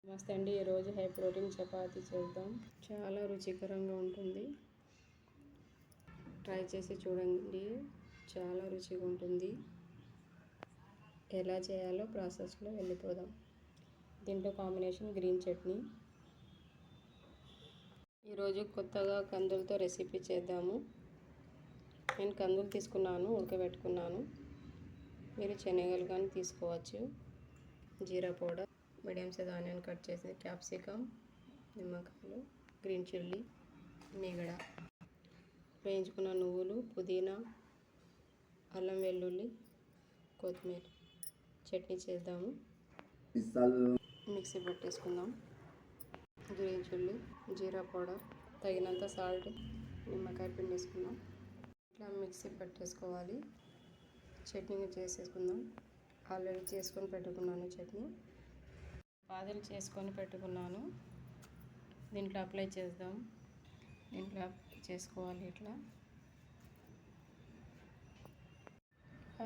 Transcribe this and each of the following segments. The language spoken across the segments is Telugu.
నమస్తే అండి. ఈరోజు హై ప్రోటీన్ చపాతీ చేద్దాం. చాలా రుచికరంగా ఉంటుంది. ట్రై చేసి చూడండి, చాలా రుచిగా ఉంటుంది. ఎలా చేయాలో ప్రాసెస్లో వెళ్ళిపోదాం. దీంట్లో కాంబినేషన్ గ్రీన్ చట్నీ. ఈరోజు కొత్తగా కందులతో రెసిపీ చేద్దాము. నేను కందులు తీసుకున్నాను, ఉడకబెట్టుకున్నాను. మీరు శనగలు కానీ తీసుకోవచ్చు. Jeera powder, medium size onion cut చేసి, క్యాప్సికమ్, నిమ్మకాయలు, గ్రీన్ చిల్లీ, మీగడ, వేయించుకున్న నువ్వులు, పుదీనా, అల్లం వెల్లుల్లి, కొత్తిమీర. చట్నీ చేద్దాము. మిక్సీ పట్టేసుకుందాం. గ్రీన్ చిల్లీ, జీరా పౌడర్, తగినంత సాల్ట్, నిమ్మకాయ పిండి వేసుకుందాం. ఇట్లా మిక్సీ పట్టేసుకోవాలి. చట్నీ చేసేసుకుందాం. ఆల్రెడీ చేసుకొని పెట్టుకున్నాను చట్నీ. పాదులు చేసుకొని పెట్టుకున్నాను. దీంట్లో అప్లై చేద్దాం. దీంట్లో చేసుకోవాలి. ఇట్లా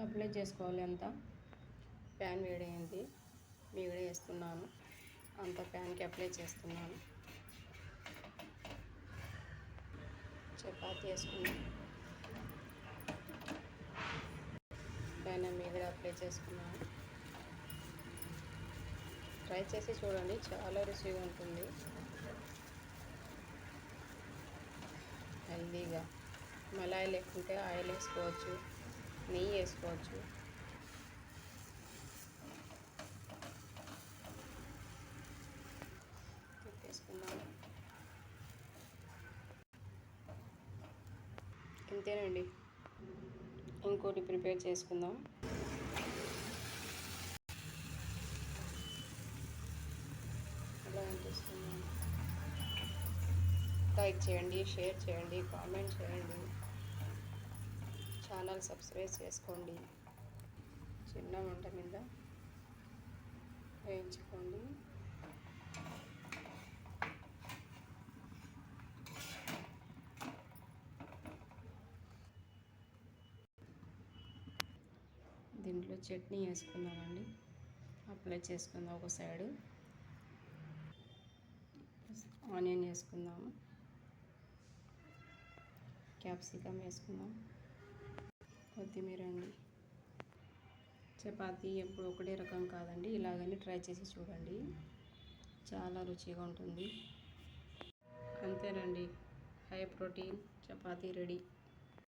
అప్లై చేసుకోవాలి. అంతా ప్యాన్ వేడైంది. మీగడ వేస్తున్నాను. అంత ప్యాన్కి అప్లై చేస్తున్నాను. చపాతీ వేసుకున్నాం. పైన మీగడ అప్లై చేసుకున్నాను. ట్రై చేసి చూడండి, చాలా రుచిగా ఉంటుంది. హెల్దీగా మలాయి లేకుంటే ఆయిల్ వేసుకోవచ్చు, నెయ్యి వేసుకోవచ్చు. వేసుకుందాం. ఇంతేనండి. ఇంకోటి ప్రిపేర్ చేసుకుందాం. ఎలా అనిపిస్తుంది? లైక్ చేయండి, షేర్ చేయండి, కామెంట్ చేయండి. ఛానల్ సబ్స్క్రైబ్ చేసుకోండి. చిన్న వంట మీద వేయించుకోండి. దీంట్లో చట్నీ వేసుకుందామండి. అప్లై చేసుకుందాం. ఒక సైడు ఆనియన్ వేసుకుందాము. క్యాప్సికమ్ వేసుకుందాం. కొత్తిమీర అండి. చపాతీ ఎప్పుడు ఒకటే రకం కాదండి, ఇలాగని ట్రై చేసి చూడండి, చాలా రుచిగా ఉంటుంది. అంతేనండి, హై ప్రోటీన్ చపాతీ రెడీ.